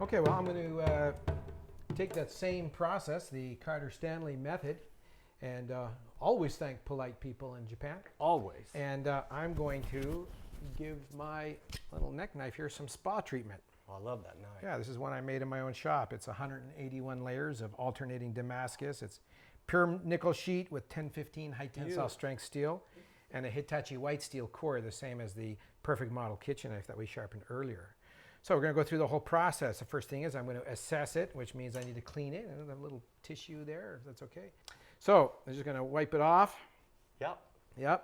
Okay, well, I'm going to take that same process, the Carter-Stanley Method, and always thank polite people in Japan. Always. And I'm going to give my little neck knife here some spa treatment. Oh, I love that knife. Yeah, this is one I made in my own shop. It's 181 layers of alternating Damascus. It's pure nickel sheet with 1015 high tensile strength steel and a Hitachi white steel core, the same as the perfect model kitchen knife that we sharpened earlier. So we're going to go through the whole process. The first thing is I'm going to assess it, which means I need to clean it. And a little tissue there, if that's okay. So I'm just going to wipe it off. Yep,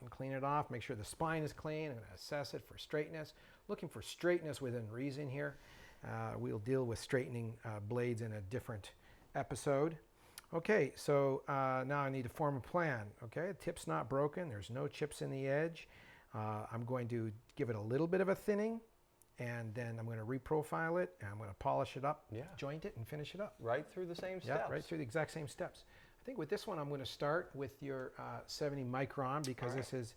and clean it off. Make sure the spine is clean. I'm going to assess it for straightness. Looking for straightness within reason here. We'll deal with straightening blades in a different episode. Okay, so now I need to form a plan. Okay, the tip's not broken. There's no chips in the edge. I'm going to give it a little bit of a thinning, and then I'm going to reprofile it, and I'm going to polish it up, joint it, and finish it up. Right through the same steps. Yeah, right through the exact same steps. I think with this one, I'm going to start with your 70 micron because this is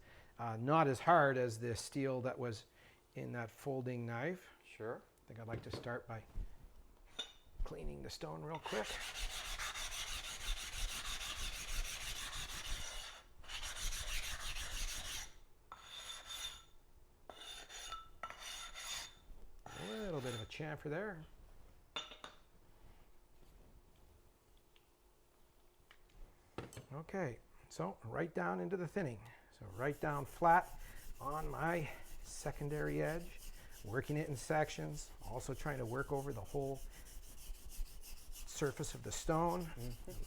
not as hard as the steel that was in that folding knife. Sure. I think I'd like to start by cleaning the stone real quick. A little bit of a chamfer there. Okay, so right down into the thinning. So right down flat on my secondary edge, working it in sections, also trying to work over the whole surface of the stone,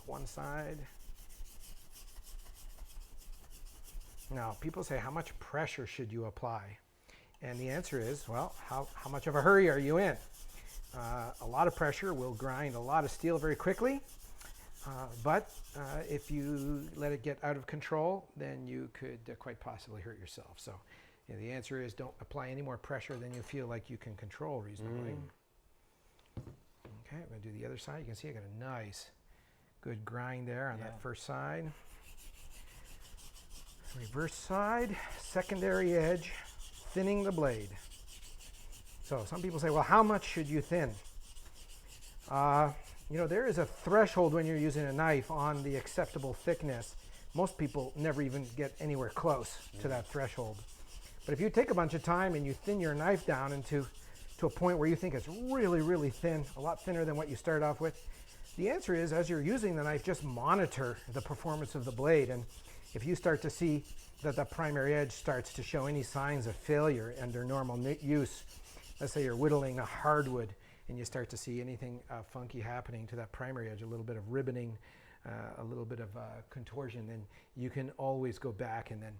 one side. Now, people say, how much pressure should you apply? And the answer is, well, how much of a hurry are you in? A lot of pressure will grind a lot of steel very quickly, but if you let it get out of control, then you could quite possibly hurt yourself. So the answer is don't apply any more pressure than you feel like you can control reasonably. Okay, I'm going to do the other side. You can see I got a nice, good grind there on that first side. Reverse side, secondary edge, thinning the blade. So some people say, well, how much should you thin? You know, there is a threshold when you're using a knife on the acceptable thickness. Most people never even get anywhere close to that threshold. But if you take a bunch of time and you thin your knife down to a point where you think it's really, really thin, a lot thinner than what you start off with, the answer is, as you're using the knife, just monitor the performance of the blade. And if you start to see that the primary edge starts to show any signs of failure under normal use, let's say you're whittling a hardwood and you start to see anything funky happening to that primary edge, a little bit of ribboning, a little bit of contortion, then you can always go back and then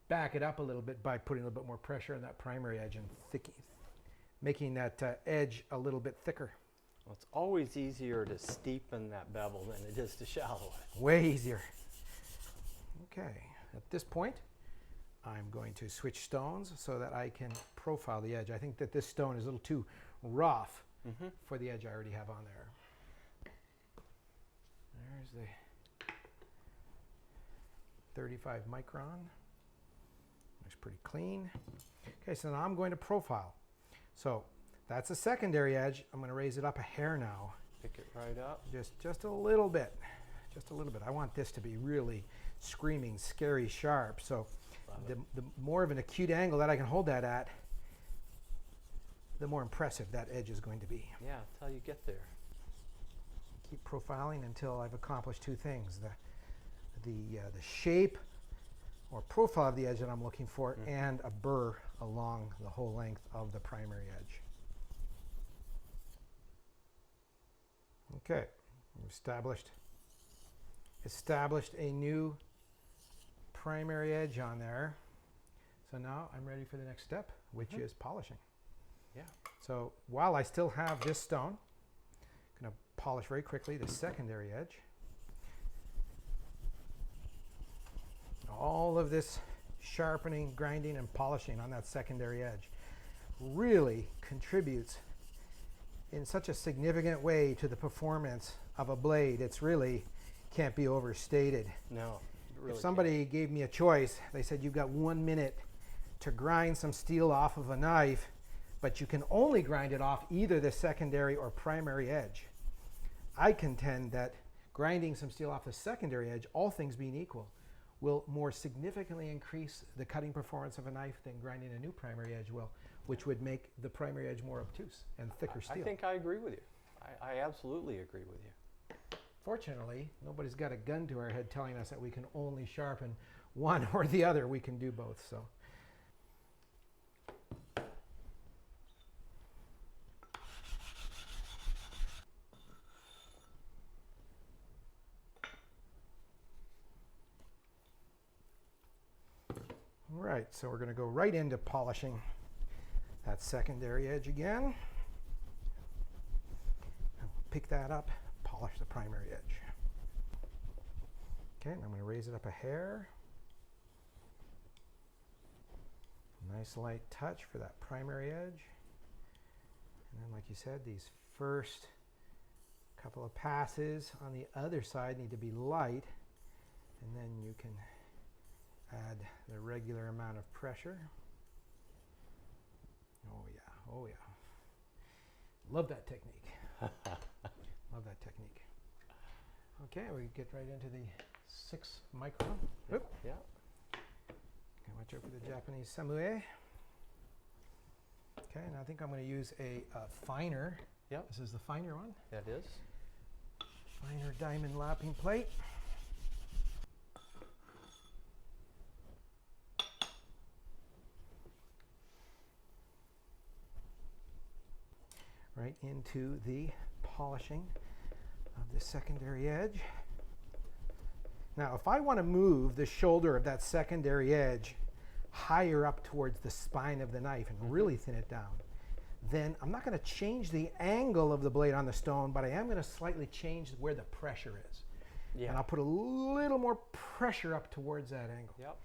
back it up a little bit by putting a little bit more pressure on that primary edge and making that edge a little bit thicker. Well, it's always easier to steepen that bevel than it is to shallow it. Way easier. Okay, at this point, I'm going to switch stones so that I can profile the edge. I think that this stone is a little too rough for the edge I already have on there. There's the 35 micron. Looks pretty clean. Okay, so now I'm going to profile. So that's a secondary edge. I'm going to raise it up a hair now. Pick it right up. Just a little bit. Just a little bit. I want this to be really screaming, scary sharp. So the more of an acute angle that I can hold that at, the more impressive that edge is going to be. Yeah, until you get there. Keep profiling until I've accomplished two things: the shape or profile of the edge that I'm looking for, and a burr along the whole length of the primary edge. Okay, we've established a new primary edge on there. So now I'm ready for the next step, which is polishing. Yeah. So while I still have this stone, I'm going to polish very quickly the secondary edge. All of this sharpening, grinding, and polishing on that secondary edge really contributes in such a significant way to the performance of a blade. It's really can't be overstated. No. Really if somebody gave me a choice, they said you've got 1 minute to grind some steel off of a knife but you can only grind it off either the secondary or primary edge. I contend that grinding some steel off the secondary edge, all things being equal, will more significantly increase the cutting performance of a knife than grinding a new primary edge will, which would make the primary edge more obtuse and thicker steel. I think I agree with you. I absolutely agree with you. Fortunately, nobody's got a gun to our head telling us that we can only sharpen one or the other. We can do both. So. All right, so we're going to go right into polishing that secondary edge again. Pick that up, polish the primary edge. Okay, and I'm going to raise it up a hair. Nice light touch for that primary edge. And then, like you said, these first couple of passes on the other side need to be light, and then you can add the regular amount of pressure. Oh yeah, oh yeah. Love that technique. Love that technique. Okay, we get right into the 6 micron. Oop. Yeah. Okay, watch out for the Japanese samue. Okay, and I think I'm going to use a finer. Yep. This is the finer one. That is. Finer diamond lapping plate. Right into the polishing of the secondary edge. Now, if I want to move the shoulder of that secondary edge higher up towards the spine of the knife and really thin it down, then I'm not going to change the angle of the blade on the stone, but I am going to slightly change where the pressure is. Yeah. And I'll put a little more pressure up towards that angle. Yep.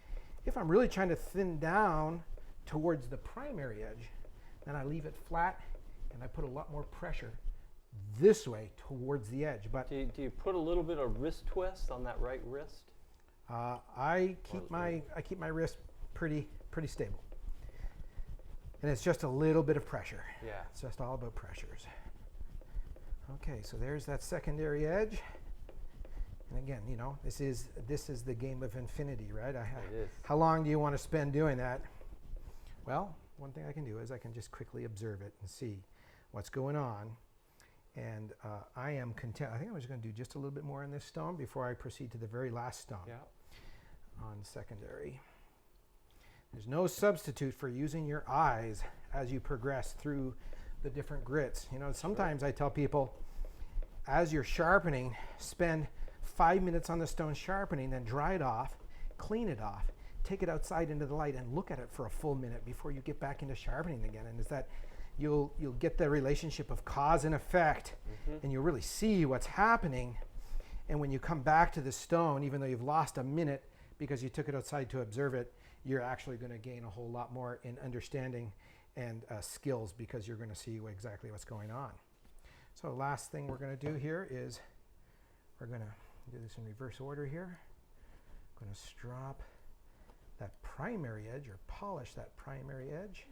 If I'm really trying to thin down towards the primary edge, then I leave it flat and I put a lot more pressure this way towards the edge. But do you put a little bit of wrist twist on that right wrist? I keep my wrist pretty stable, and it's just a little bit of pressure. Yeah. It's just all about pressures. Okay, so there's that secondary edge. And again, you know, this is the game of infinity, right? It is. How long do you want to spend doing that? Well, one thing I can do is I can just quickly observe it and see what's going on. And I am content. I think I'm just going to do just a little bit more on this stone before I proceed to the very last stone on secondary. There's no substitute for using your eyes as you progress through the different grits. You know, sometimes I tell people, as you're sharpening, spend 5 minutes on the stone sharpening, then dry it off, clean it off, take it outside into the light and look at it for a full minute before you get back into sharpening again. And is that you'll get the relationship of cause and effect, and you'll really see what's happening. And when you come back to the stone, even though you've lost a minute because you took it outside to observe it, you're actually going to gain a whole lot more in understanding and skills, because you're going to see exactly what's going on. So last thing we're going to do here is we're going to do this in reverse order here. I'm going to strop that primary edge, or polish that primary edge.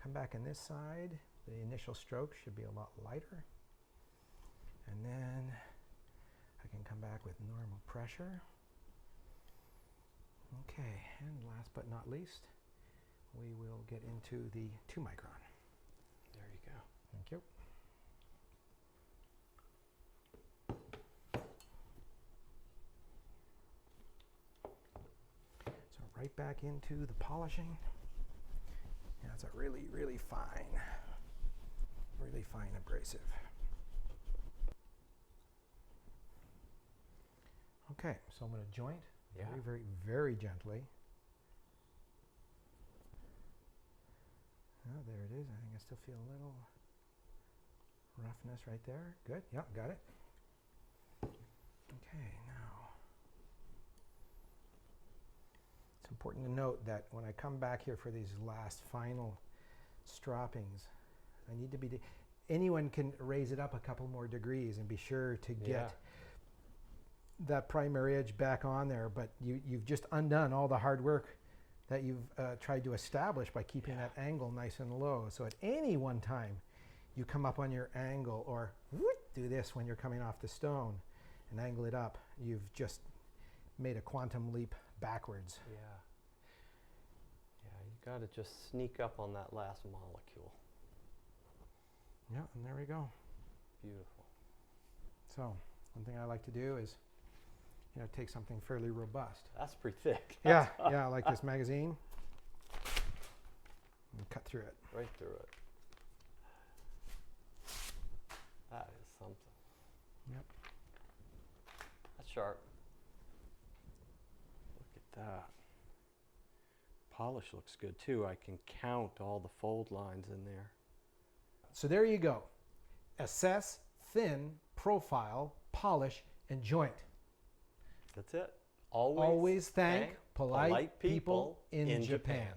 Come back on this side. The initial stroke should be a lot lighter. And then I can come back with normal pressure. Okay, and last but not least, we will get into the 2 micron. There you go. Thank you. So right back into the polishing. Yeah, it's a really fine abrasive. Okay, so I'm going to joint very gently. Oh, there it is. I think I still feel a little roughness right there. Good. Yeah, got it. Okay, now it's important to note that when I come back here for these last final stroppings, I need to be, anyone can raise it up a couple more degrees and be sure to get that primary edge back on there, but you've just undone all the hard work that you've tried to establish by keeping that angle nice and low. So at any one time, you come up on your angle, or whoop, do this when you're coming off the stone and angle it up. You've just made a quantum leap backwards. Yeah. Yeah, you got to just sneak up on that last molecule. Yeah, and there we go. Beautiful. So one thing I like to do is, take something fairly robust. That's pretty thick. Yeah, yeah, like this magazine, and cut through it. Right through it. That is something. Yep. That's sharp. Look at that. Polish looks good too. I can count all the fold lines in there. So there you go. Assess, thin, profile, polish, and joint. That's it. Always thank polite people in Japan.